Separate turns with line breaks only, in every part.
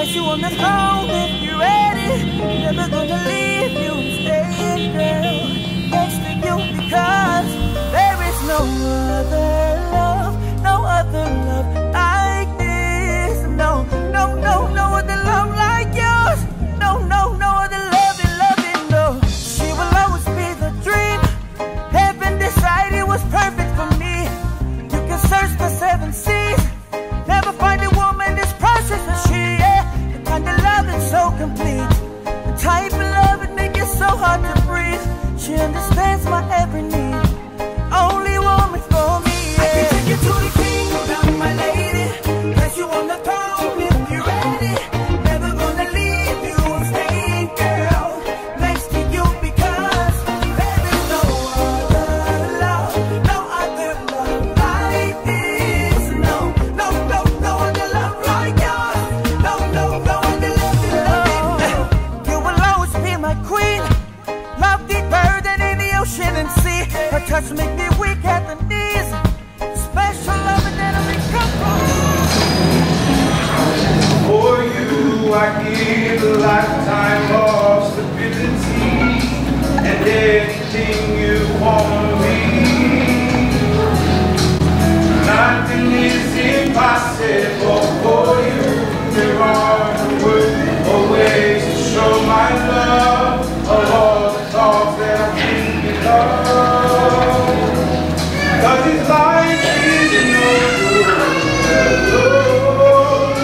Place you on the throne if you're ready. Never gonna leave you and stay, girl, next to you, because there is no other love, no other love like this. No, no, no, no other love like yours. No, no, no other loving, no. She will always be the dream. Heaven decided was perfect for me. You can search the 7 seas, never find a woman as precious as she, yeah. The kind of love that's so complete, the type of love that make it so hard to breathe. She understands my every need, only woman for me, yeah. I can take you to the kingdom, my lady. Place you on the throne if you're ready. Never gonna leave you, I'm staying, girl, next to you, because there is no other love, no other love like this. No, no, no, no other love like yours. No, no, no other love. You will always be my queen. Love deeper than any ocean and sea. Her touch make me weak at the knees. Special love that'll make comfort.
For you I give a lifetime of stability and anything you want me. Nothing is impossible for you. There are words or ways to show my love of all the thoughts that I'm thinking of. 'Cause this life is no good alone.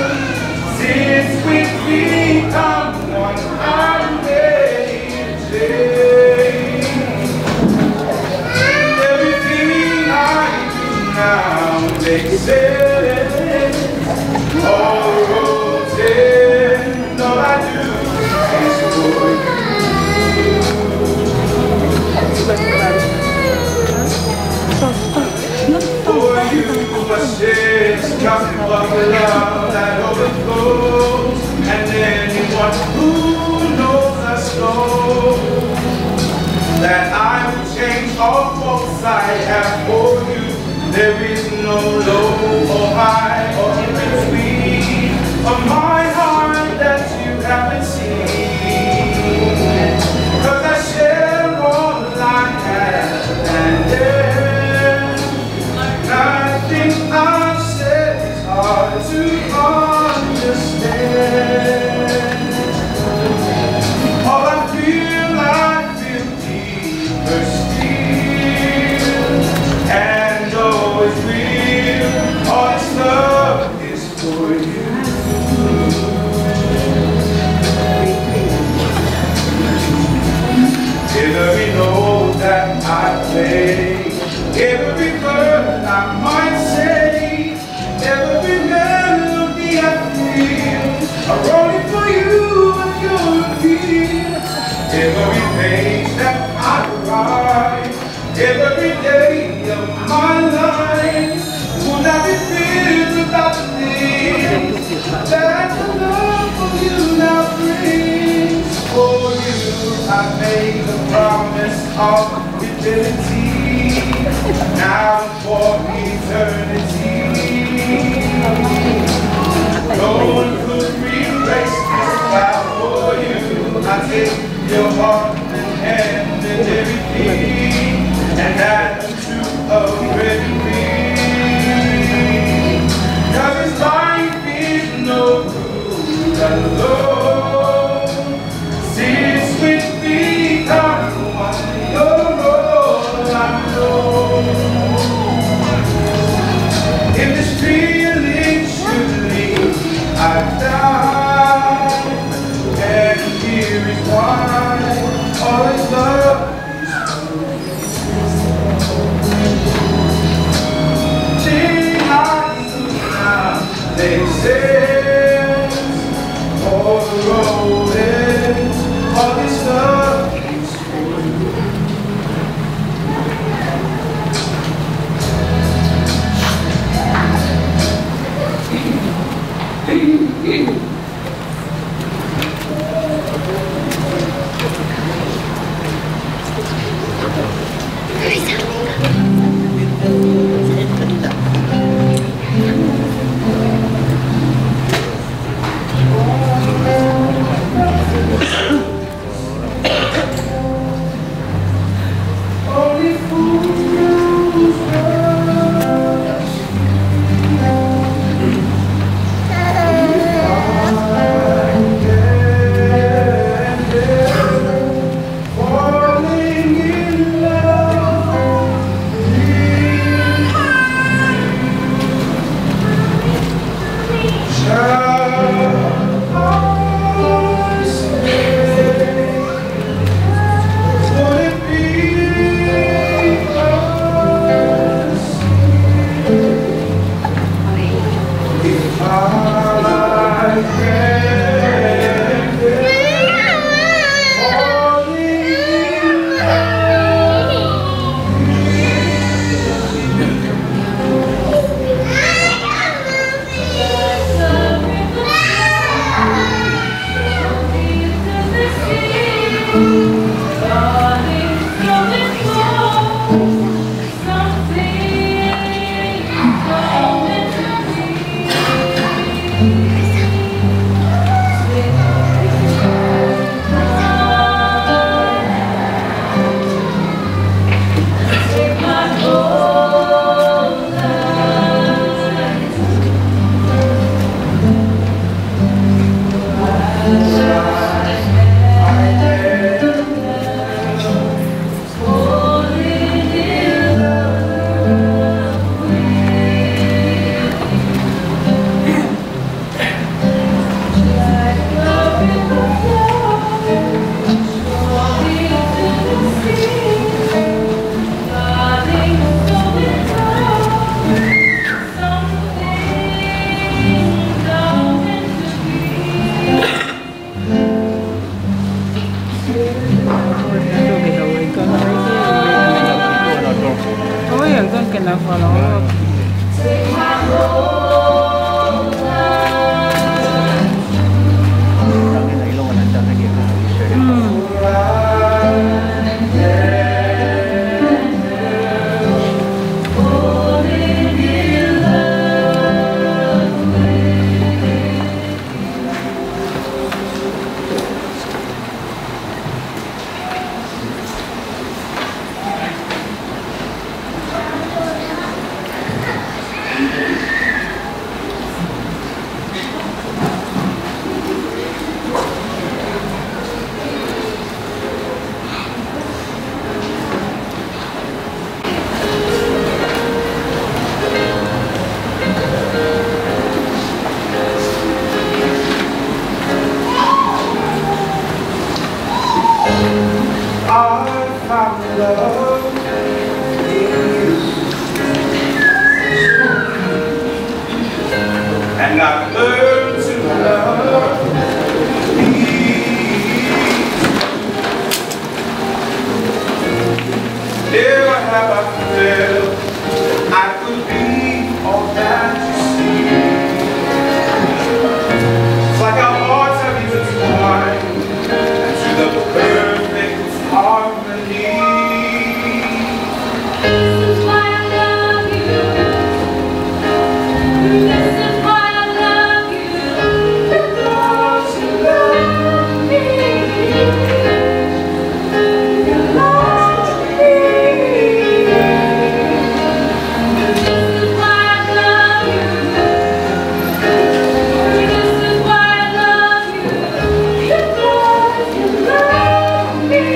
Since we've become one, I'm ready to change. And everything I do now makes sense. All the roads end, all I do is for you. For you, my shit's cup of love that overflows, and anyone who knows us knows that I will change all faults I have for you. There is no low or high or in between of my heart that you haven't seen. 'Cause I share all I have, and there's nothing I've said is hard to understand. All I feel deeper still, and always real. All this love is for you. Every note that I play, every word I might say, every melody I feel, I wrote it for you and your appeal. Every page that I write, every day of my life would not be filled without the things that the love of you now brings. For you I made a promise of fidelity, now for eternity. No one could replace this vow. For you I take your heart and hand and everything, and add to a ready ring. 'Cause this life is no good alone. Since we've become one, you're all I know. If this feeling should leave, I die. And here is why all is love is true. Now they say all the road ends, all this love is for you.
Oh, yang kan kena follow.
And I've learned to love peace. Never have I felt I could be all that you see. It's like our hearts have intertwined into the perfect harmony.
This is why I love you. This is why I love you. Because you love me. You love me. This is why I love you. This is why I love you. Because you love me.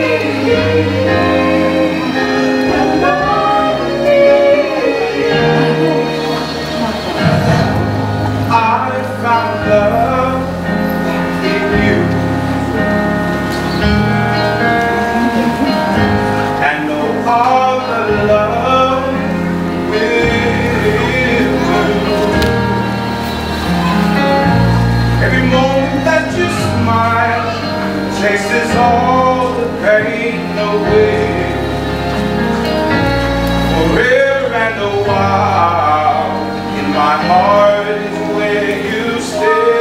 I found love in you, and no other love will do. Every moment that you smile chases all the pain away. Forever and a while, in my heart is where you stay.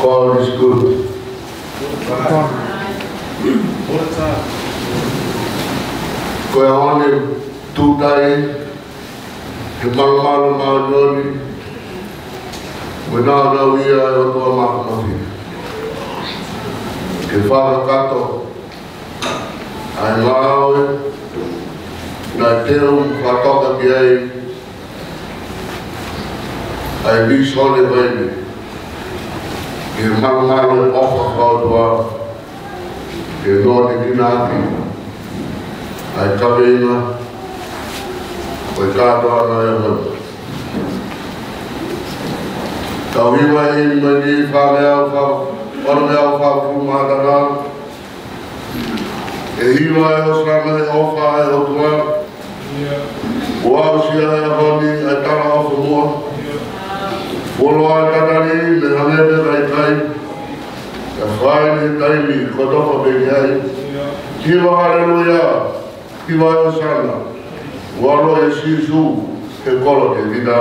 God is good.
All the time.
Ko e one tūtai, he marumaru mauroni, wena rau ia e o toa makamati. Ke whakakato, ai maoe, na teo whatoka ki ai, ai vis hone vaini. Ke marumaru e ofa whautua, ke nōne kinaki, ai kaweina, koe kātoa na e hau. Kau hiwa ini mani whamea whafumatara. E hiwa e o srama e ofa e o tua. Ua usia e honi e tara o whamua. Woloa e tatari me hanebe rai kai. E whai ni taimi kotofa bekiai. Hiwa haleluia. Hiwa e o sana. Walo e sisu e kolo te vida.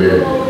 Amen.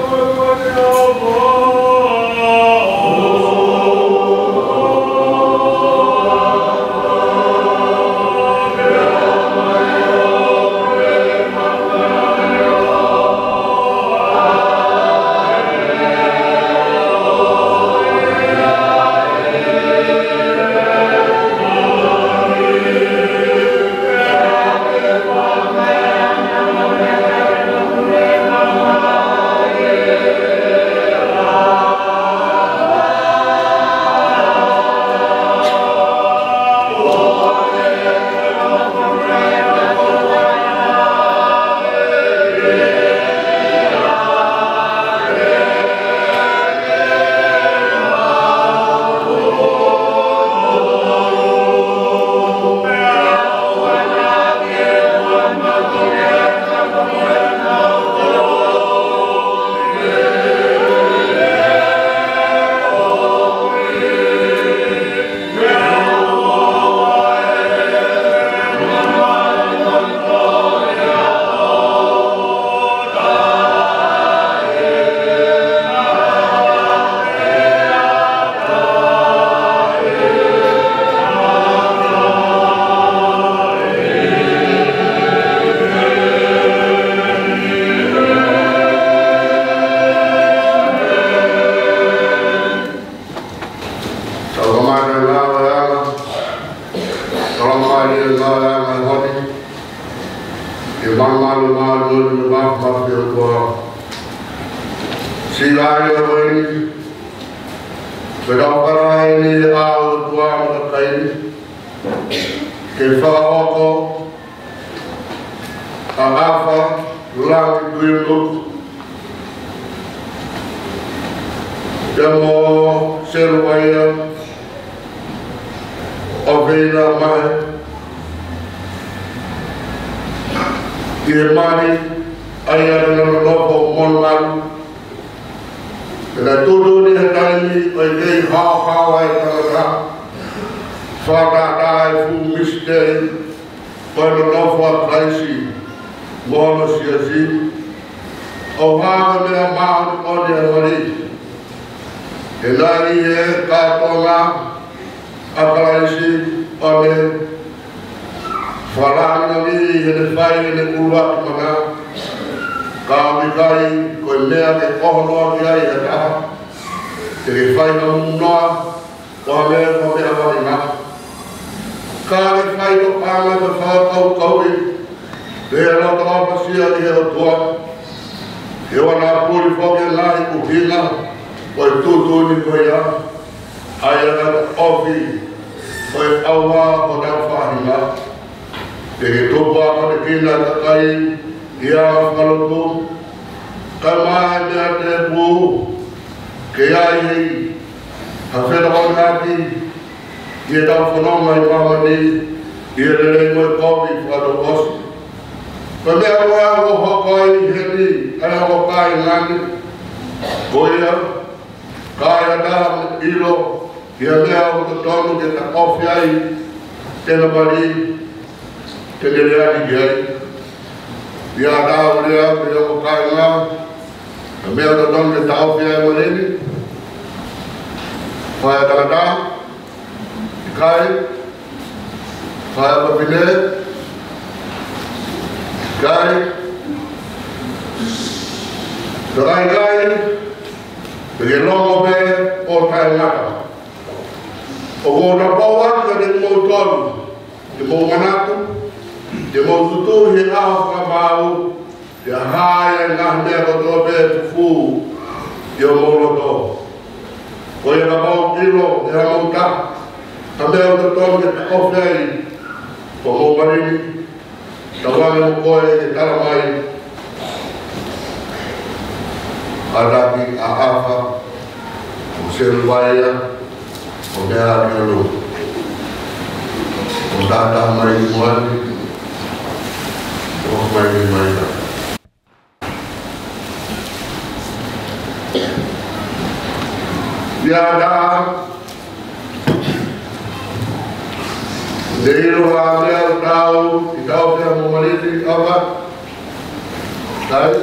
Right?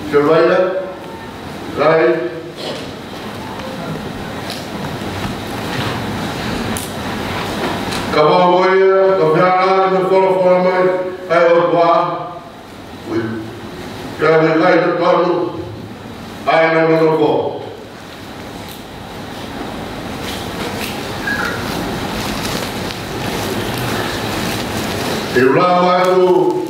Surveyor? Right? Kawagoya, Kafiana, the follow my Ayodwa. We can like the Padu. I am not go. Ibrahim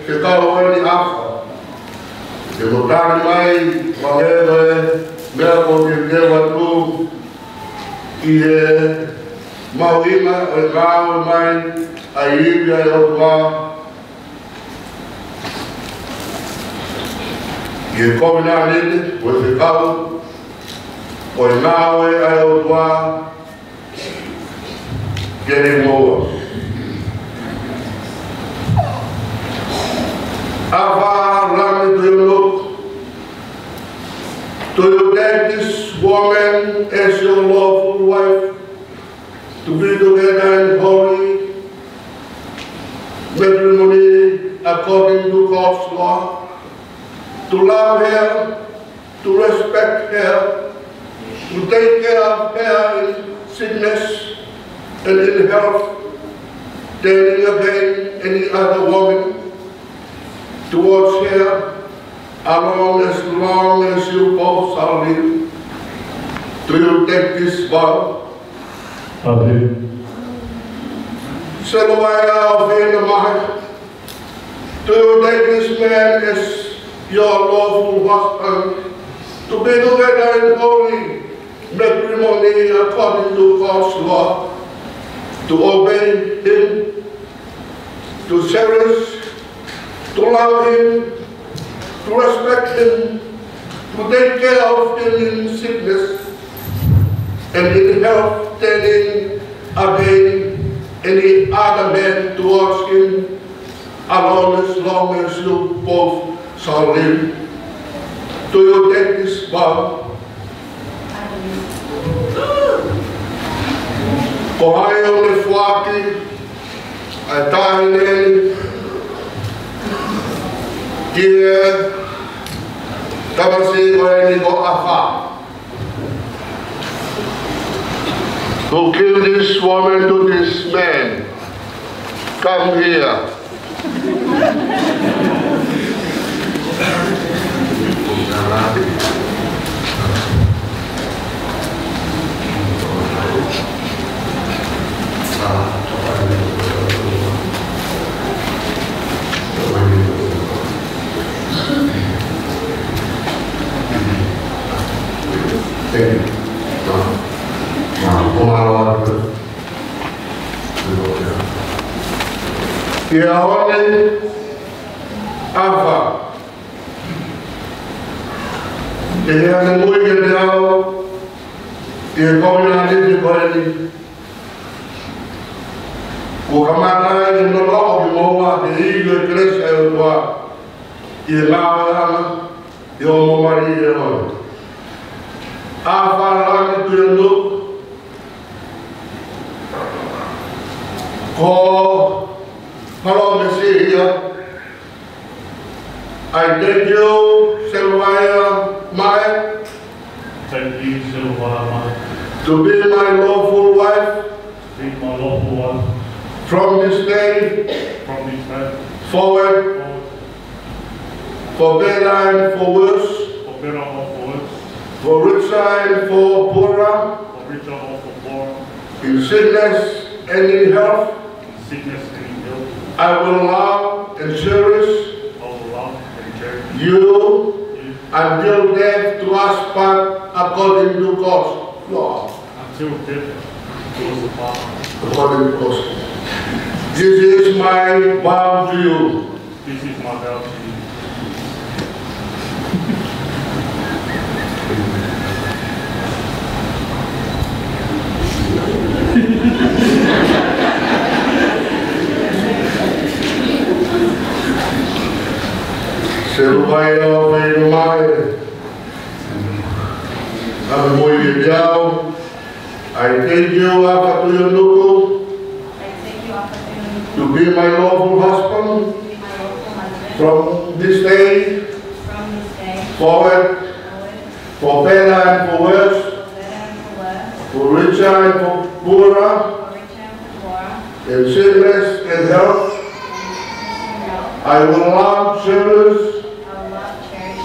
Chicago ni Alpha. The Mutani Mai, Mahele, Melbourne, the Devatu, Mawima, Rao, Mai, Aibia, Yotwa. You come down in with the cow, or now Yotwa, getting more. Ava, Rami, do you look? Do you take this woman as your lawful wife to be together in holy matrimony according to God's law? To love her, to respect her, to take care of her in sickness and in health, turning again any other woman towards her, long as you both shall live. Do you take this vow?
Okay.
Selwaya of Enamah, do you take this man as your lawful husband to be together in holy matrimony according to God's law, to obey him, to cherish, to love him, to respect him, to take care of him in sickness and in health, turning again any other man towards him, as long as you both shall live. Do you take this vow? Kohayo le fuaki, atainen, kia, tabasi koeni ko afa. Who killed this woman to this man? Come here. Thank you. Yahweh Alpha. Ele é muito ideal. E como na lei de Corinthians, o camarada não logo de boa, de ilha cresce o doa. E lá e o Maria Alpha lá de Tuendo. Hello, Messiah. I thank you, Sylvia Mai.
Thank you, Sylvia Mai.
To be my lawful wife.
Be my lawful wife.
From this day. Forward. For better and for worse.
For better or for worse.
For richer and for poorer.
For richer or for poorer.
In sickness and in health.
Sickness and in health.
I will love and cherish you until death to us part according to God's law.
Until death to us part
according to God's law. This is my vow to you.
This is my vow to you.
Sylvia Mai, I'm muy ideal. I thank you, Apa Tuyo Nuku.
I thank you, Apa Tuyo
be my lawful husband from this day forward, for better and for worse, for richer and for poorer, in sickness and health. I will love, cherish,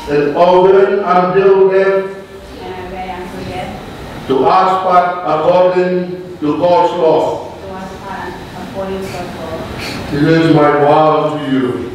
and obey until death, to aspect according to God's law. This is my vow to you.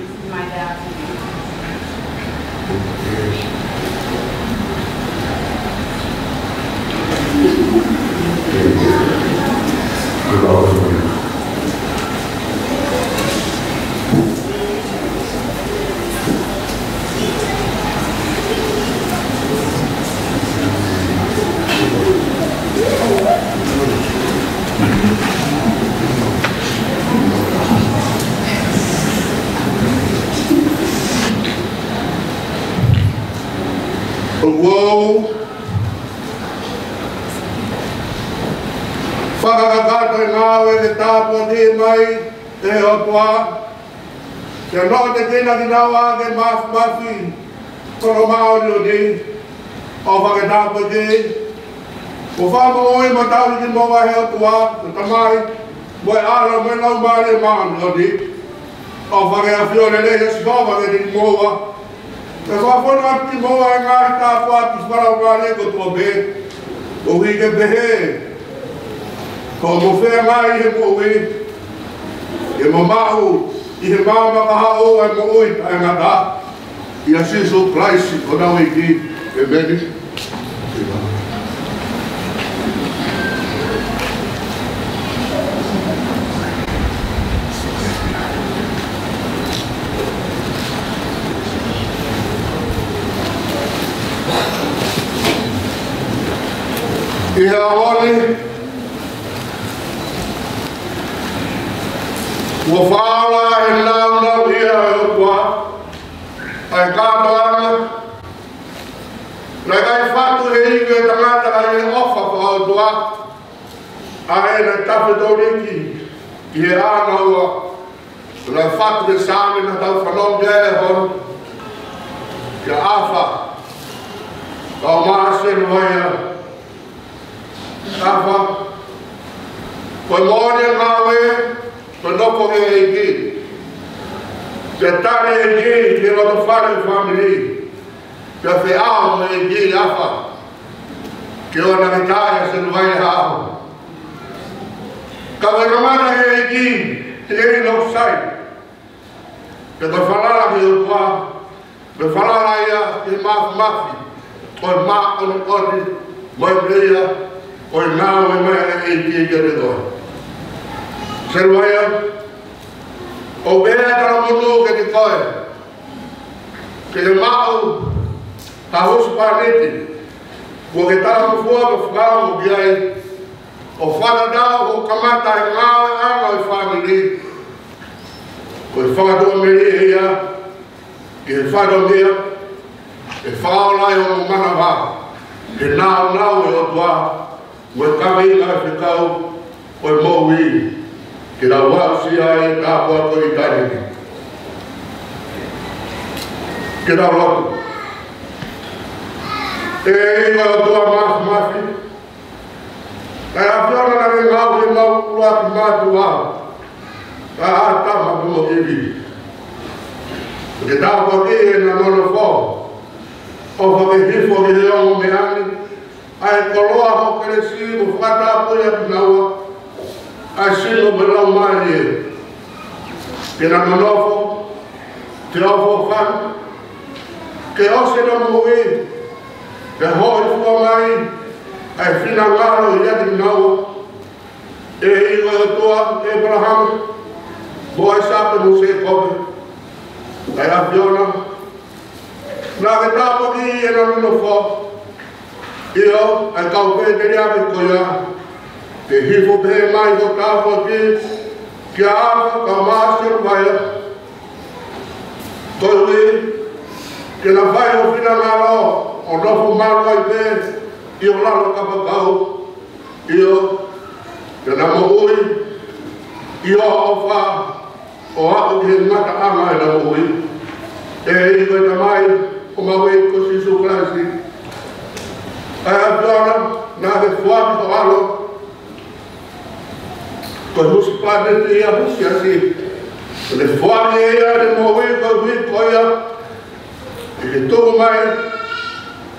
Whoa. Whakakakata ngāwe te tāpua te mai te hotua. Te no te kina ki nawa ke mafi kono maori o te o whakatāpua te. Ko whama oi ma tauri ki moa he hotua, te tamai moe ara me lau maare maani o te. O whakawhiore le he sikowa ke te moa. Te whawhona ati moa e ngāhi tāpua ati wharau ngāre ko tua be. O hui ke behe. Ko mo whea ngāi he mo ui. E mo mahu i he māma kaha o e mo ui tae ngata. I a Sisu Christ o nau i ki e meni. I he awani, ua whaala e nau ia e otua, ai kātoanga, nei kai whatu he iwe tangata ai e ofa wha otua, a e na tape tauriki, i he ānaua, nei whatu e sāne na tau whanong e hon, kia awha, kau maasenu waia, Kafa, koe mōne ngāwe, koe noko he e ki. Te tare e ki, te roto whare whamiri. Te whi ao me e ki awha. Ke o na kitāia se nuai hao. Ka wai kamana he e ki, te eri no sai. Te koe whalala ki o tua, me whalala ia ki mafi. Koe mā ono koni, moi mreia, Oi nāu e mai e ki e kere toi. Seruaia, o bea kara mono ke te koe. Ke te mau, ta hosu pāneti. Kua ke tala mfua ka whakao mo ki ai. O whanadau o kamata e ngāwe anga i whamiri. Ko e whakatua meri e ia. Ke he whado mea. E whaolai o mo mana wā. Ke nāu e o tua. Ue kawe i ngā whikau, oi mōwi, ki rā wāusi ai kāpua koe i tainiki. Ki rā loku. E inga o tua mafi. Kai a whiona na me ngāu he mau kua ki mātu wāu. Ka a tama kumo iwi. Ki tāpua ki e na nono fō. O whakehifo ki he ongo me ani. Ai koloa ho kere si mo whakata pui atu naua. Ai sino me lau mai e. Ke na manofo, te ofo whan. Ke ose na mui, ke hoi fua mai. Ai whina ngaro i atu naua. E iwa e tua, Abraham. Mo ai sape mo se kope. Ai a Fiona. Nā ke tāpo ki e na manofo. Io, ai kau pē te rea me koia, te hifo pē mai ko tāpua ki, kia awa ka māsiru waia. Toi ke na whai o whina ngaro, o nofo maru ai pē, i o lalo kapakau. Io, ke na mo ui, i o wha, o ako ki ngata anga e na ui. E i koe tamai o maui ko Sisu Kraisi. Ai a piona na he fuaki to alo. Ko husi pane te ia husi asi. Le fuaki e ia de maui ko hui koia. E ke tuku mai.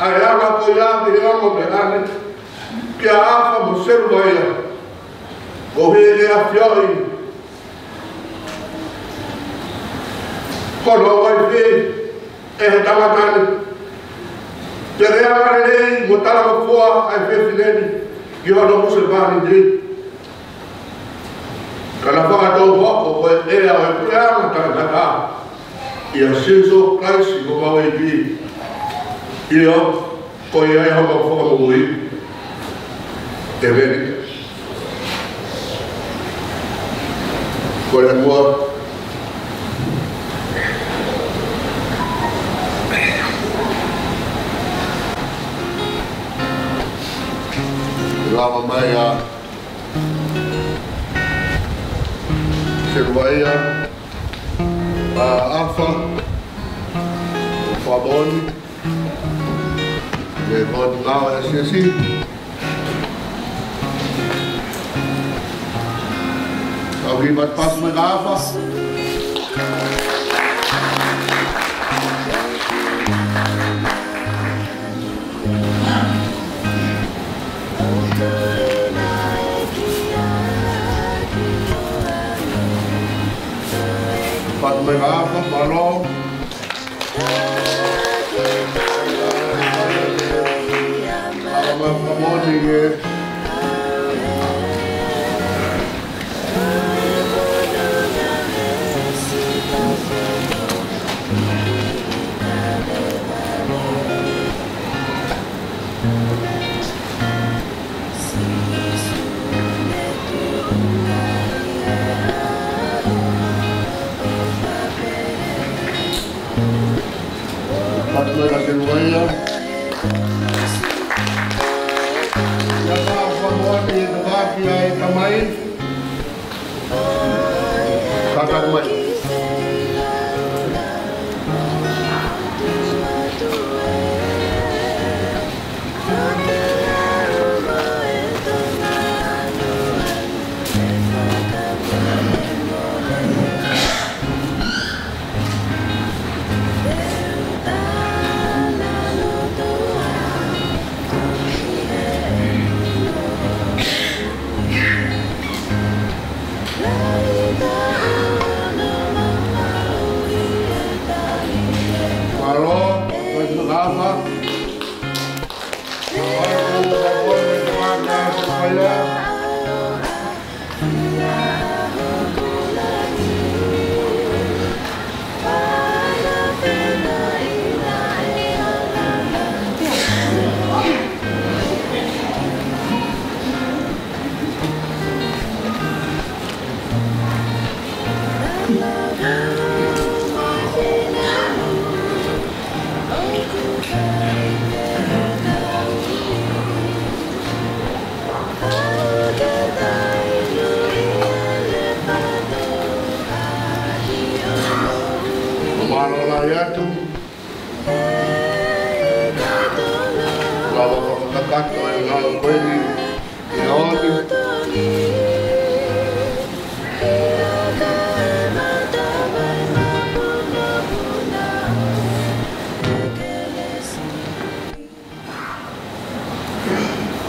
Ai ama ko ia ki amo me ane. Ki a afa mo seru mai ia. O he a fioi. Kono wai fi e he tamatane. Te rea mare nei, mo tala ma fua ai whiwhineni, ki hono musulmani di. Kana whakatou hoko koe ea o e pureama tainaka, i a Sisu Kraisi ko mau e ki. Io, ko i ai hama whakamui, te veni. Ko e mua, lava mai a Seruaia, a Afa, o Faboni, le Boni Lau e Sisi. Alguém mais passa uma garrafa? Faz uma garrafa, balão. Uma famosinha. Patmera Seruaia. Ya tahu famoni itu bagi ai tamai. Kakak mai.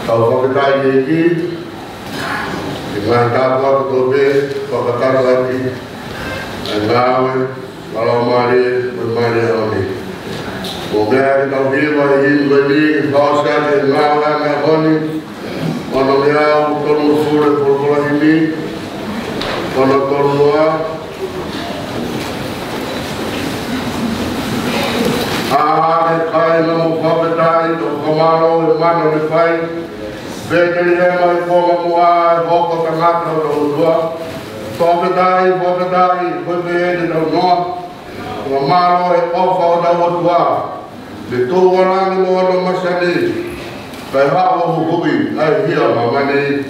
Kalau kita ini dengan kapal tobe, pakar lagi, enggak, kalau mari bermari lagi. Mungkin kita viva ini beli kawasan enggak enggak koni, kalau dia turun surat perbulan ini, kalau turun dua, kain mau kabetai, kemana mana lepai. Bekeli hema koma mua hoko tangata o dua. Topetai, koe no noa. Wa maro e ofa o da o dua. Le tō warangi mo no masani. Kai hawa hukubi, ai hia mamani.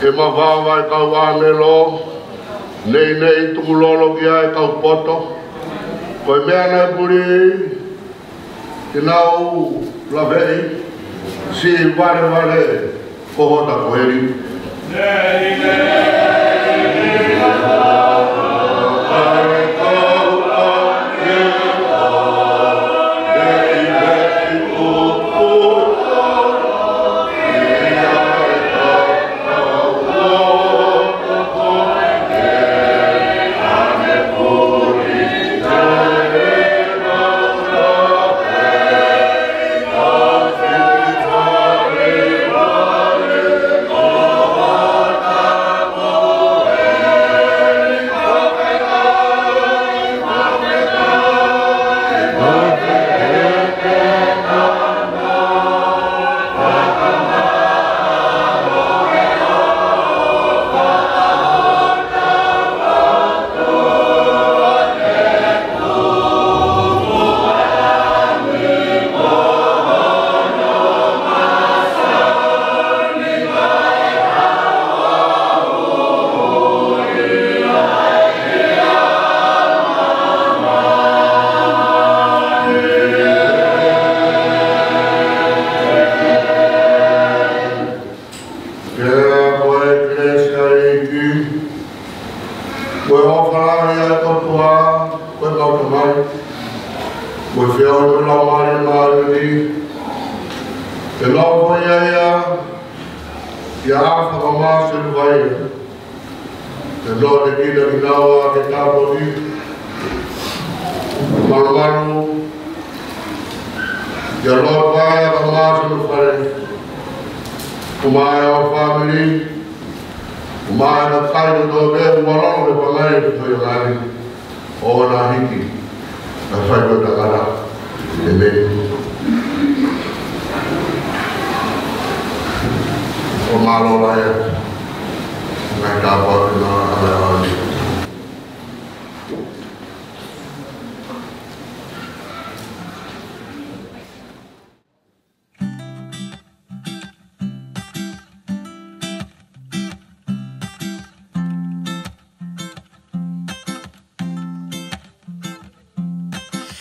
Ke mawawa e kau amelo, nei tungulolo kia e kau poto. Koe mea nei puri, te nau lavei, si vare, kohota koheri.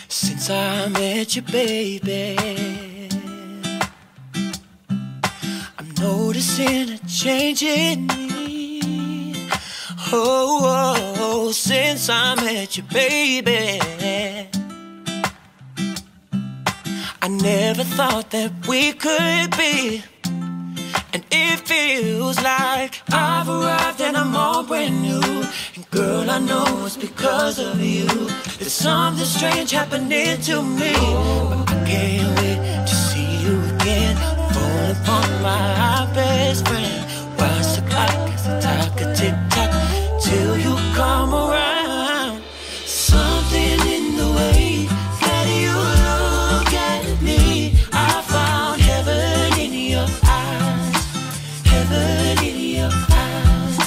Since I met you, baby, I'm noticing a change in me. Oh, since I met you, baby, I never thought that we could be. And it feels like I've arrived and I'm all brand new. And girl, I know it's because of you. There's something strange happening to me, but I can't wait to see you again. Fall upon my best friend. Watch the clock as I talk a tick-tock till you come around. Something in the way that you look at me, I found heaven in your eyes, heaven in your eyes.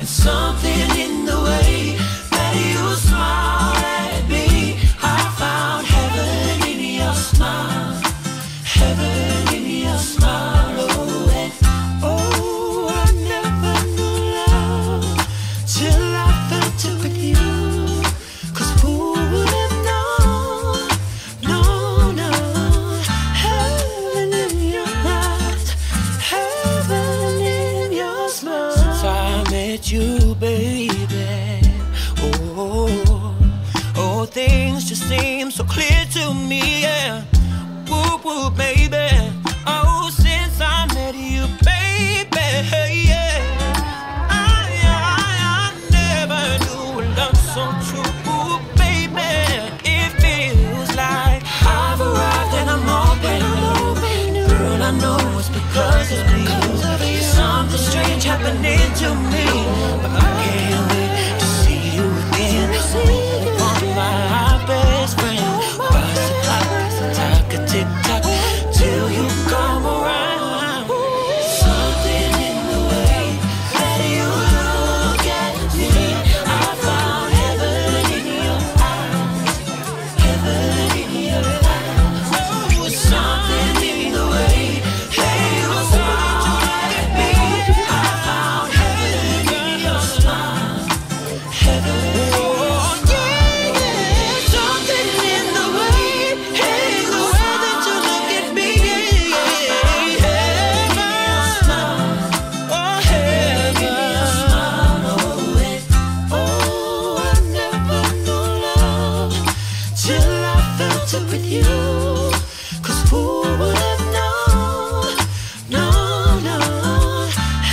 And something in the way that you smile at me, I found heaven in your smile, heaven in your smile. Oh, and oh, I never knew love till I felt it with you. 'Cause who would have known, no, heaven in your eyes, heaven in your smile. Since I met you, baby, oh, things just seem so clear to me, yeah. Woo, baby. Oh, since I met you, baby, yeah. I never knew love so true, baby. It feels like I've arrived and I'm all brand new. Girl, I know it's because of you. There's something strange happening to me, but I can't wait to see you again. On my best friend, watch the clock as I talk a tick-tock till you come around. Something in the way that you look at me, I found heaven in your eyes, heaven in your eyes. Oh, something in the way that you smile at me, I found heaven. with you. 'Cause who would have known, no,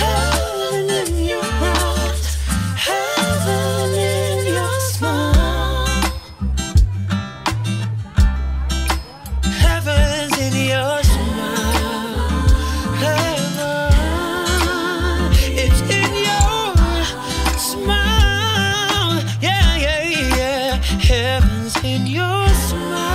heaven in your eyes, heaven in your smile, heaven's in your smile, heaven, it's in your smile, yeah, heaven's in your smile.